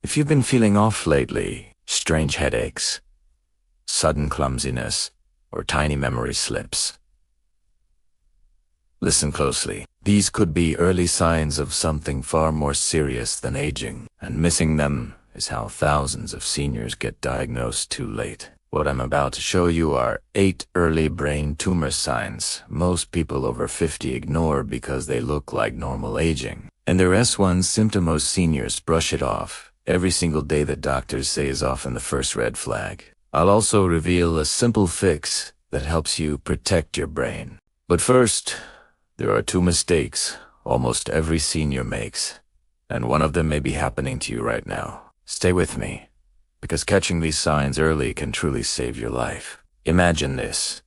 If you've been feeling off lately, strange headaches, sudden clumsiness, or tiny memory slips, listen closely. These could be early signs of something far more serious than aging, and missing them is how thousands of seniors get diagnosed too late. What I'm about to show you are 8 early brain tumor signs most people over 50 ignore because they look like normal aging. And the rest ones symptom most seniors brush it off every single day that doctors say is often the first red flag. I'll also reveal a simple fix that helps you protect your brain. But first, there are 2 mistakes almost every senior makes, and one of them may be happening to you right now. Stay with me, because catching these signs early can truly save your life. Imagine this.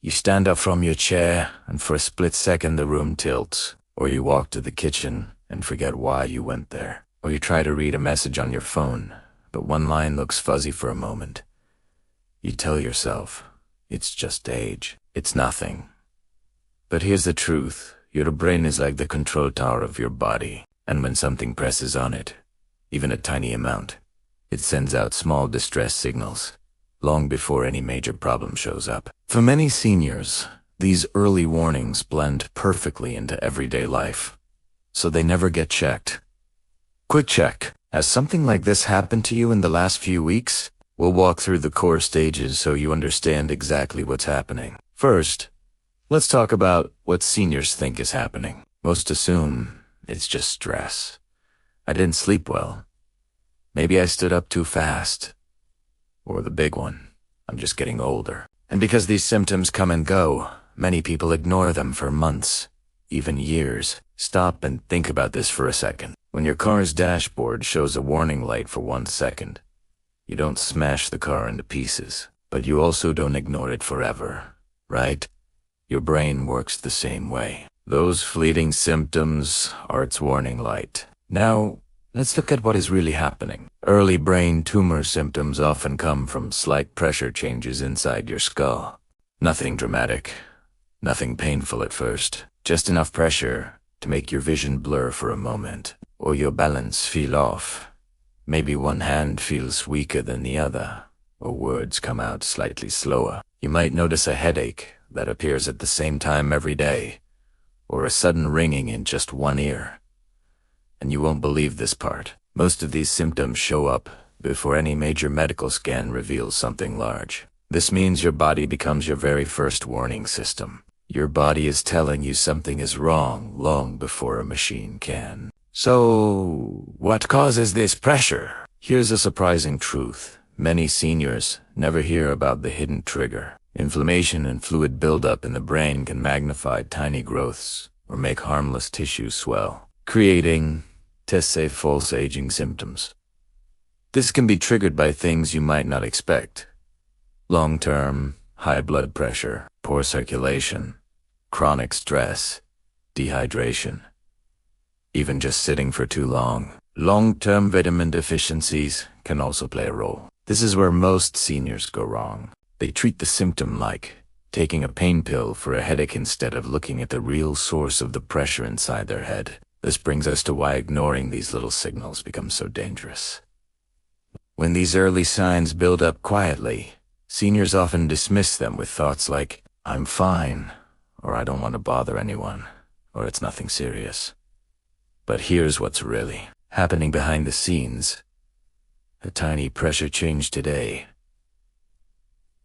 You stand up from your chair, and for a split second the room tilts, or you walk to the kitchen and forget why you went there, or you try to read a message on your phone, but one line looks fuzzy for a moment. You tell yourself, it's just age, it's nothing. But here's the truth. Your brain is like the control tower of your body, and when something presses on it, even a tiny amount, it sends out small distress signals, long before any major problem shows up. For many seniors, these early warnings blend perfectly into everyday life, so they never get checked. Quick check. Has something like this happened to you in the last few weeks? We'll walk through the core stages so you understand exactly what's happening. First, let's talk about what seniors think is happening. Most assume it's just stress. I didn't sleep well. Maybe I stood up too fast. Or the big one, I'm just getting older. And because these symptoms come and go, many people ignore them for months, even years. Stop and think about this for a second. When your car's dashboard shows a warning light for 1 second, you don't smash the car into pieces, but you also don't ignore it forever, right? Your brain works the same way. Those fleeting symptoms are its warning light. Now, let's look at what is really happening. Early brain tumor symptoms often come from slight pressure changes inside your skull. Nothing dramatic, nothing painful at first, just enough pressure to make your vision blur for a moment, or your balance feel off. Maybe one hand feels weaker than the other, or words come out slightly slower. You might notice a headache that appears at the same time every day, or a sudden ringing in just one ear. And you won't believe this part. Most of these symptoms show up before any major medical scan reveals something large. This means your body becomes your very first warning system. Your body is telling you something is wrong long before a machine can. So, what causes this pressure? Here's a surprising truth. Many seniors never hear about the hidden trigger. Inflammation and fluid buildup in the brain can magnify tiny growths or make harmless tissue swell, creating, tests say, false aging symptoms. This can be triggered by things you might not expect. Long-term, high blood pressure, poor circulation, chronic stress, dehydration, even just sitting for too long. Long-term vitamin deficiencies can also play a role. This is where most seniors go wrong. They treat the symptom like taking a pain pill for a headache instead of looking at the real source of the pressure inside their head. This brings us to why ignoring these little signals becomes so dangerous. When these early signs build up quietly, seniors often dismiss them with thoughts like, I'm fine, or I don't want to bother anyone, or it's nothing serious. But here's what's really happening behind the scenes. A tiny pressure change today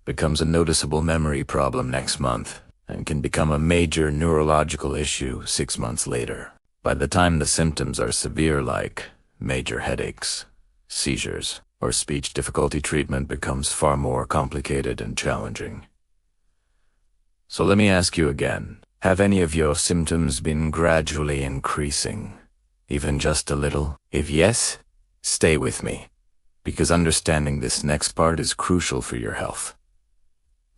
becomes a noticeable memory problem next month and can become a major neurological issue 6 months later. By the time the symptoms are severe, like major headaches, seizures, or speech difficulty, treatment becomes far more complicated and challenging. So let me ask you again, have any of your symptoms been gradually increasing? Even just a little? If yes, stay with me, because understanding this next part is crucial for your health.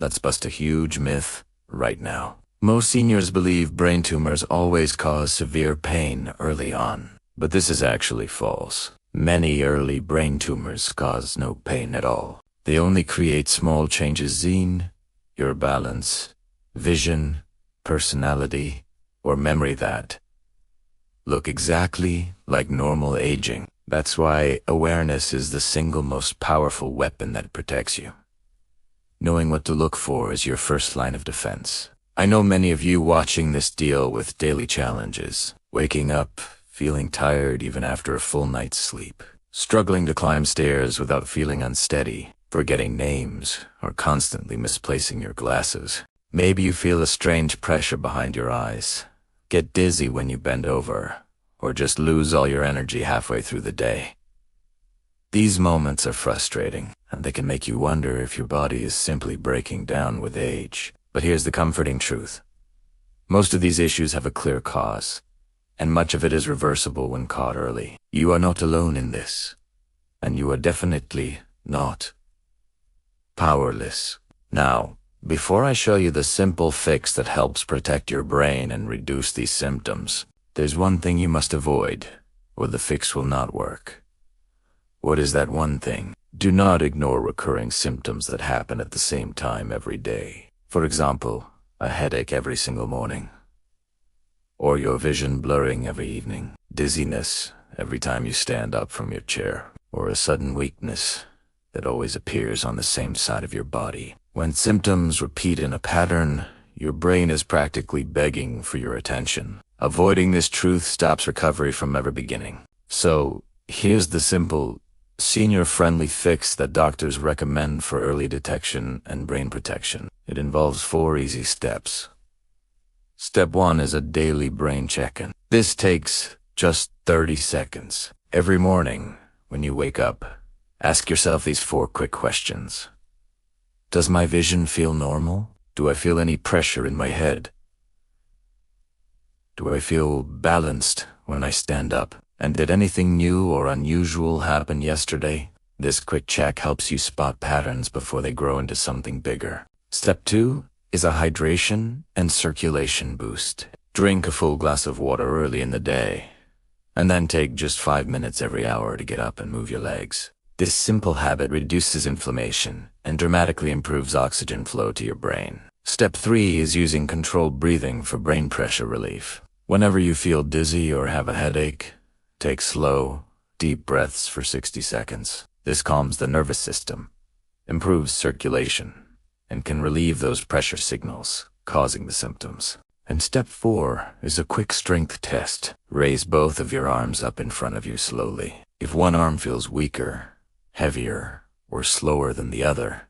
Let's bust a huge myth right now. Most seniors believe brain tumors always cause severe pain early on, but this is actually false. Many early brain tumors cause no pain at all. They only create small changes in your balance, vision, personality, or memory that look exactly like normal aging. That's why awareness is the single most powerful weapon that protects you. Knowing what to look for is your first line of defense. I know many of you watching this deal with daily challenges, waking up, feeling tired even after a full night's sleep, struggling to climb stairs without feeling unsteady, forgetting names, or constantly misplacing your glasses. Maybe you feel a strange pressure behind your eyes, get dizzy when you bend over, or just lose all your energy halfway through the day. These moments are frustrating, and they can make you wonder if your body is simply breaking down with age. But here's the comforting truth. Most of these issues have a clear cause, and much of it is reversible when caught early. You are not alone in this, and you are definitely not powerless. Now, before I show you the simple fix that helps protect your brain and reduce these symptoms, there's one thing you must avoid, or the fix will not work. What is that one thing? Do not ignore recurring symptoms that happen at the same time every day. For example, a headache every single morning, or your vision blurring every evening, dizziness every time you stand up from your chair, or a sudden weakness that always appears on the same side of your body. When symptoms repeat in a pattern, your brain is practically begging for your attention. Avoiding this truth stops recovery from ever beginning. So, here's the simple, senior-friendly fix that doctors recommend for early detection and brain protection. It involves 4 easy steps. Step 1 is a daily brain check-in. This takes just 30 seconds. Every morning, when you wake up, ask yourself these 4 quick questions. Does my vision feel normal? Do I feel any pressure in my head? Do I feel balanced when I stand up? And did anything new or unusual happen yesterday? This quick check helps you spot patterns before they grow into something bigger. Step 2 is a hydration and circulation boost. Drink a full glass of water early in the day, and then take just 5 minutes every hour to get up and move your legs. This simple habit reduces inflammation and dramatically improves oxygen flow to your brain. Step 3 is using controlled breathing for brain pressure relief. Whenever you feel dizzy or have a headache, take slow, deep breaths for 60 seconds. This calms the nervous system, improves circulation, and can relieve those pressure signals causing the symptoms. And step 4 is a quick strength test. Raise both of your arms up in front of you slowly. If one arm feels weaker, heavier, or slower than the other,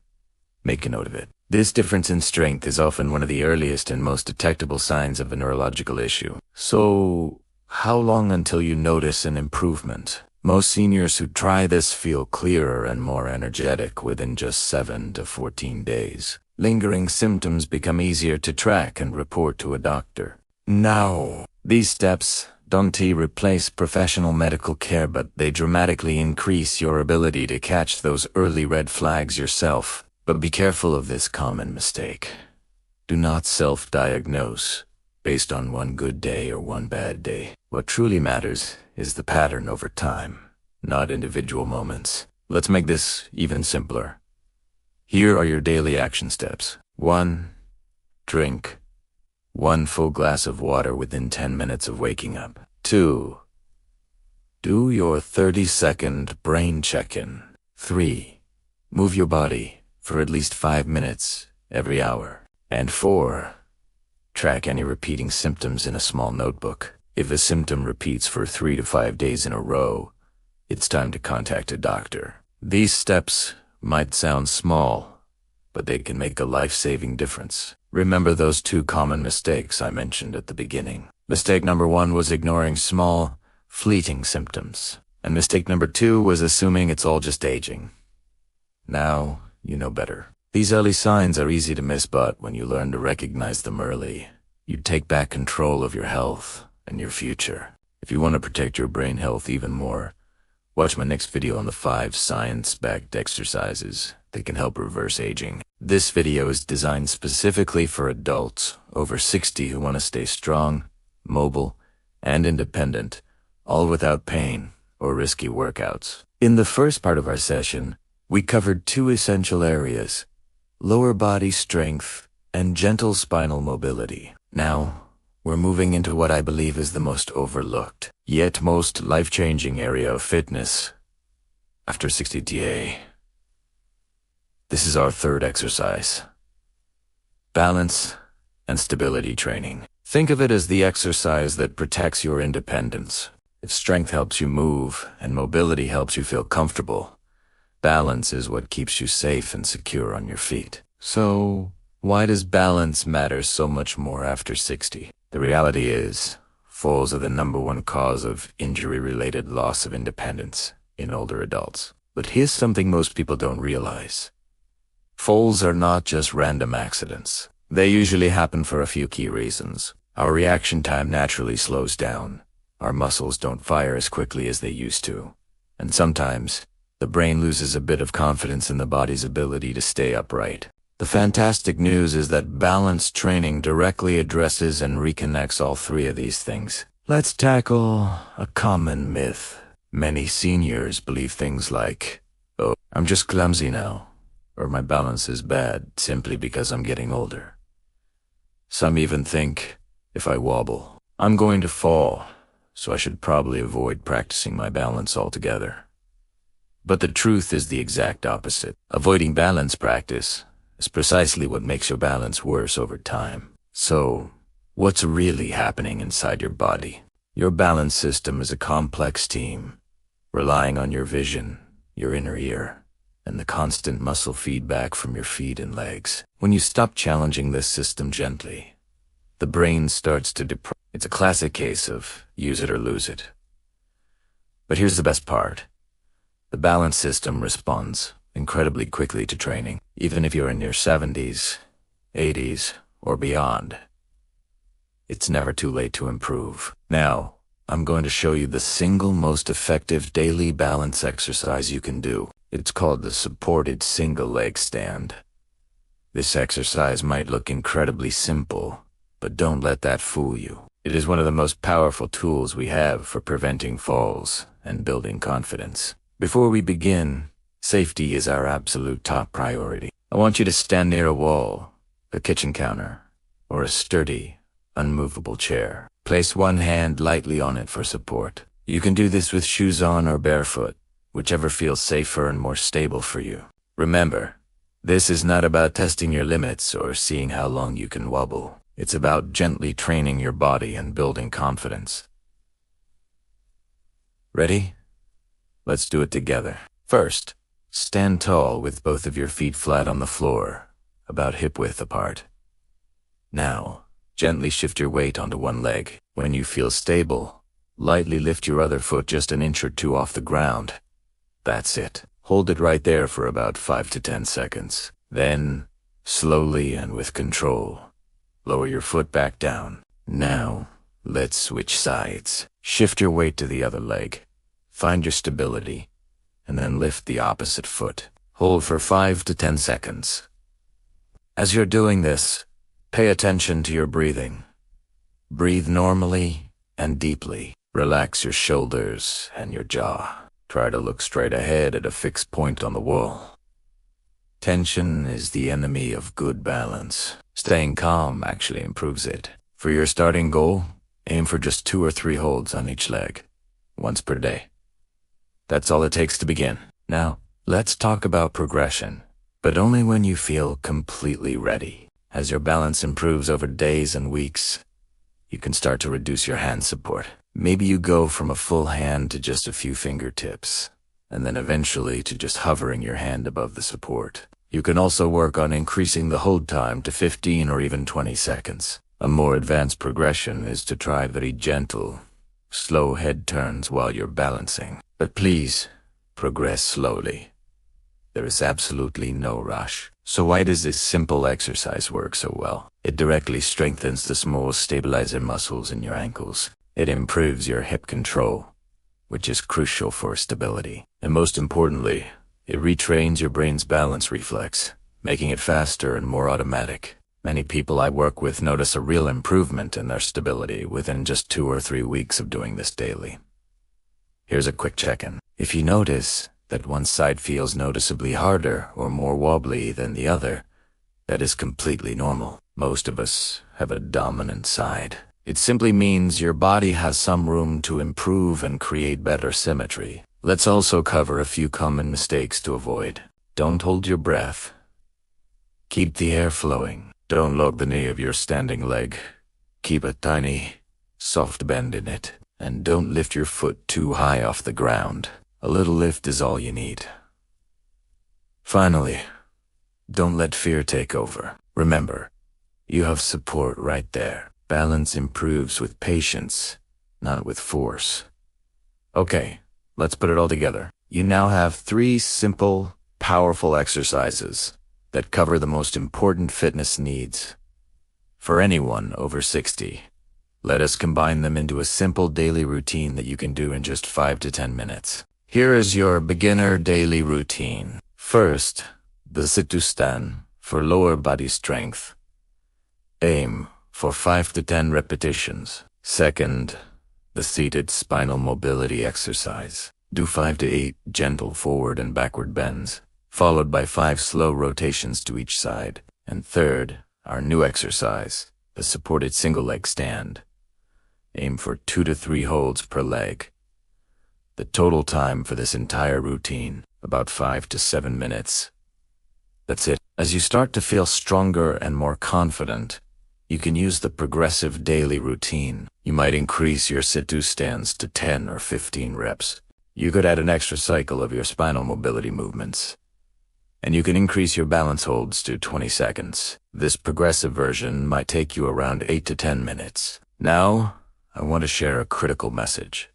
make a note of it. This difference in strength is often one of the earliest and most detectable signs of a neurological issue. So, how long until you notice an improvement? Most seniors who try this feel clearer and more energetic within just 7 to 14 days. Lingering symptoms become easier to track and report to a doctor. Now, these steps don't replace professional medical care, but they dramatically increase your ability to catch those early red flags yourself. But be careful of this common mistake. Do not self-diagnose based on one good day or one bad day. What truly matters is the pattern over time, not individual moments. Let's make this even simpler. Here are your daily action steps. 1. Drink 1 full glass of water within 10 minutes of waking up. 2. Do your 30-second brain check-in. 3. Move your body for at least 5 minutes every hour. And 4. Track any repeating symptoms in a small notebook. If a symptom repeats for 3 to 5 days in a row, it's time to contact a doctor. These steps might sound small, but they can make a life-saving difference. Remember those 2 common mistakes I mentioned at the beginning. Mistake number 1 was ignoring small, fleeting symptoms. And mistake number 2 was assuming it's all just aging. Now, you know better. These early signs are easy to miss, but when you learn to recognize them early, you take back control of your health and your future. If you want to protect your brain health even more, watch my next video on the 5 science-backed exercises that can help reverse aging. This video is designed specifically for adults over 60 who want to stay strong, mobile, and independent, all without pain or risky workouts. In the first part of our session, we covered 2 essential areas: lower body strength and gentle spinal mobility. Now, we're moving into what I believe is the most overlooked, yet most life-changing area of fitness. After 60 TA. This is our third exercise. Balance and stability training. Think of it as the exercise that protects your independence. If strength helps you move and mobility helps you feel comfortable, balance is what keeps you safe and secure on your feet. So, why does balance matter so much more after 60? The reality is, falls are the #1 cause of injury-related loss of independence in older adults. But here's something most people don't realize. Falls are not just random accidents. They usually happen for a few key reasons. Our reaction time naturally slows down. Our muscles don't fire as quickly as they used to. And sometimes, the brain loses a bit of confidence in the body's ability to stay upright. The fantastic news is that balance training directly addresses and reconnects all three of these things. Let's tackle a common myth. Many seniors believe things like, "Oh, I'm just clumsy now," or "my balance is bad simply because I'm getting older." Some even think, "If I wobble, I'm going to fall, so I should probably avoid practicing my balance altogether." But the truth is the exact opposite. Avoiding balance practice is precisely what makes your balance worse over time. So, what's really happening inside your body? Your balance system is a complex team, relying on your vision, your inner ear, and the constant muscle feedback from your feet and legs. When you stop challenging this system gently, the brain starts to deprive. It's a classic case of use it or lose it. But here's the best part. The balance system responds incredibly quickly to training, even if you're in your 70s, 80s, or beyond. It's never too late to improve. Now, I'm going to show you the single most effective daily balance exercise you can do. It's called the supported single leg stand. This exercise might look incredibly simple, but don't let that fool you. It is one of the most powerful tools we have for preventing falls and building confidence. Before we begin, safety is our absolute top priority. I want you to stand near a wall, a kitchen counter, or a sturdy, unmovable chair. Place one hand lightly on it for support. You can do this with shoes on or barefoot, whichever feels safer and more stable for you. Remember, this is not about testing your limits or seeing how long you can wobble. It's about gently training your body and building confidence. Ready? Let's do it together. First, stand tall with both of your feet flat on the floor, about hip width apart. Now, gently shift your weight onto one leg. When you feel stable, lightly lift your other foot just an inch or two off the ground. That's it. Hold it right there for about 5 to 10 seconds. Then, slowly and with control, lower your foot back down. Now, let's switch sides. Shift your weight to the other leg. Find your stability, and then lift the opposite foot. Hold for 5 to 10 seconds. As you're doing this, pay attention to your breathing. Breathe normally and deeply. Relax your shoulders and your jaw. Try to look straight ahead at a fixed point on the wall. Tension is the enemy of good balance. Staying calm actually improves it. For your starting goal, aim for just 2 or 3 holds on each leg, once per day. That's all it takes to begin. Now, let's talk about progression, but only when you feel completely ready. As your balance improves over days and weeks, you can start to reduce your hand support. Maybe you go from a full hand to just a few fingertips, and then eventually to just hovering your hand above the support. You can also work on increasing the hold time to 15 or even 20 seconds. A more advanced progression is to try very gentle, slow head turns while you're balancing. But please, progress slowly. There is absolutely no rush. So why does this simple exercise work so well? It directly strengthens the small stabilizer muscles in your ankles. It improves your hip control, which is crucial for stability. And most importantly, it retrains your brain's balance reflex, making it faster and more automatic. Many people I work with notice a real improvement in their stability within just 2 or 3 weeks of doing this daily. Here's a quick check-in. If you notice that one side feels noticeably harder or more wobbly than the other, that is completely normal. Most of us have a dominant side. It simply means your body has some room to improve and create better symmetry. Let's also cover a few common mistakes to avoid. Don't hold your breath. Keep the air flowing. Don't lock the knee of your standing leg. Keep a tiny, soft bend in it. And don't lift your foot too high off the ground. A little lift is all you need. Finally, don't let fear take over. Remember, you have support right there. Balance improves with patience, not with force. Okay, let's put it all together. You now have 3 simple, powerful exercises that cover the most important fitness needs for anyone over 60. Let us combine them into a simple daily routine that you can do in just 5 to 10 minutes. Here is your beginner daily routine. First, the sit-to-stand for lower body strength. Aim for 5 to 10 repetitions. Second, the seated spinal mobility exercise. Do 5 to 8 gentle forward and backward bends, followed by 5 slow rotations to each side. And third, our new exercise, the supported single leg stand. Aim for 2 to 3 holds per leg. The total time for this entire routine, about 5 to 7 minutes. That's it. As you start to feel stronger and more confident, you can use the progressive daily routine. You might increase your sit-to stands to 10 or 15 reps. You could add an extra cycle of your spinal mobility movements. And you can increase your balance holds to 20 seconds. This progressive version might take you around 8 to 10 minutes. Now, I want to share a critical message.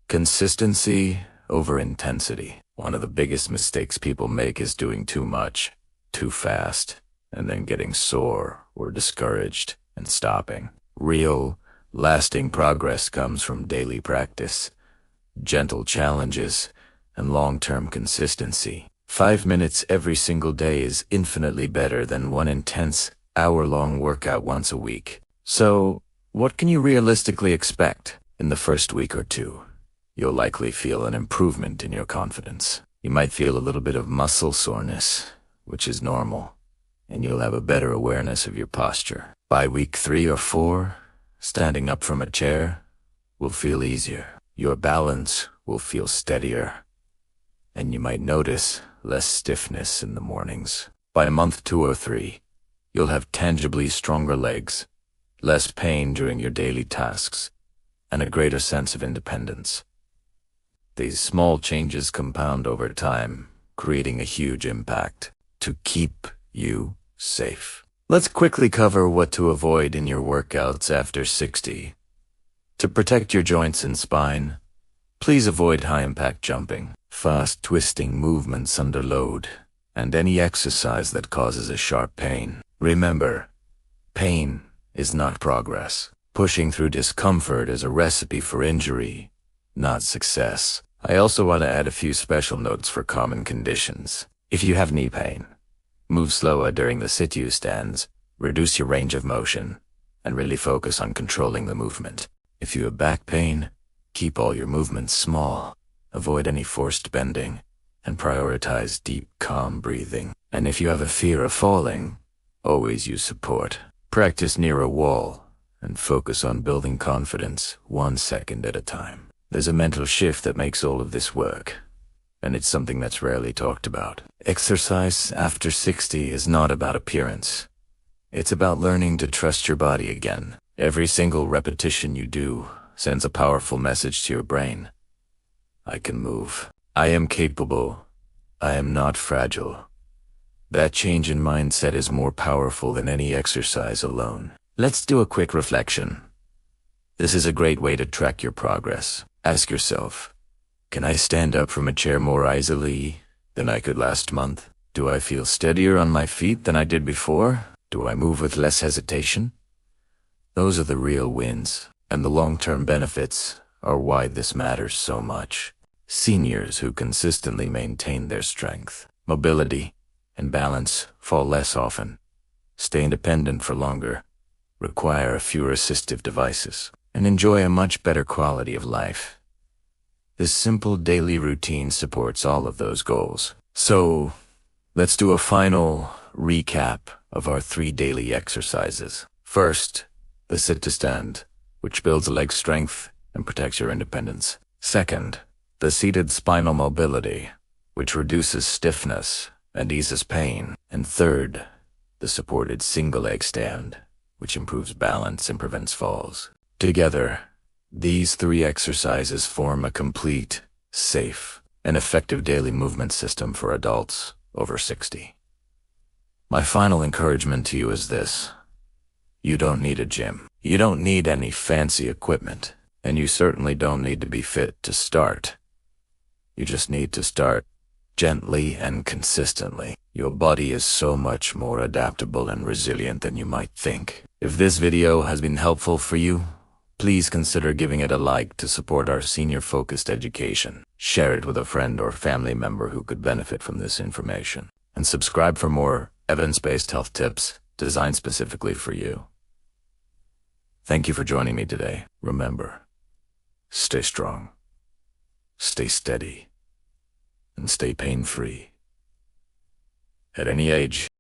Consistency over intensity. One of the biggest mistakes people make is doing too much, too fast, and then getting sore or discouraged and stopping. Real, lasting progress comes from daily practice, gentle challenges, and long-term consistency. 5 minutes every single day is infinitely better than one intense, hour-long workout once a week. So, what can you realistically expect in the first week or two? You'll likely feel an improvement in your confidence. You might feel a little bit of muscle soreness, which is normal, and you'll have a better awareness of your posture. By week 3 or 4, standing up from a chair will feel easier. Your balance will feel steadier, and you might notice less stiffness in the mornings. By month 2 or 3, you'll have tangibly stronger legs, less pain during your daily tasks, and a greater sense of independence. These small changes compound over time, creating a huge impact to keep you safe. Let's quickly cover what to avoid in your workouts after 60. To protect your joints and spine, please avoid high-impact jumping, fast twisting movements under load, and any exercise that causes a sharp pain. Remember, pain is not progress. Pushing through discomfort is a recipe for injury, not success. I also want to add a few special notes for common conditions. If you have knee pain, move slower during the sit-to stands, reduce your range of motion, and really focus on controlling the movement. If you have back pain, keep all your movements small, avoid any forced bending, and prioritize deep, calm breathing. And if you have a fear of falling, always use support. Practice near a wall, and focus on building confidence 1 second at a time. There's a mental shift that makes all of this work, and it's something that's rarely talked about. Exercise after 60 is not about appearance. It's about learning to trust your body again. Every single repetition you do sends a powerful message to your brain. I can move. I am capable. I am not fragile. That change in mindset is more powerful than any exercise alone. Let's do a quick reflection. This is a great way to track your progress. Ask yourself, can I stand up from a chair more easily than I could last month? Do I feel steadier on my feet than I did before? Do I move with less hesitation? Those are the real wins, and the long-term benefits are why this matters so much. Seniors who consistently maintain their strength, mobility, and balance fall less often, stay independent for longer, require fewer assistive devices, and enjoy a much better quality of life. This simple daily routine supports all of those goals. So, let's do a final recap of our 3 daily exercises. First, the sit to stand, which builds leg strength and protects your independence. Second, the seated spinal mobility, which reduces stiffness and eases pain. And third, the supported single leg stand, which improves balance and prevents falls. Together, these three exercises form a complete, safe, and effective daily movement system for adults over 60. My final encouragement to you is this: you don't need a gym. You don't need any fancy equipment, and you certainly don't need to be fit to start. You just need to start gently and consistently. Your body is so much more adaptable and resilient than you might think. If this video has been helpful for you, please consider giving it a like to support our senior-focused education. Share it with a friend or family member who could benefit from this information. And subscribe for more evidence-based health tips designed specifically for you. Thank you for joining me today. Remember, stay strong, stay steady, and stay pain-free. At any age.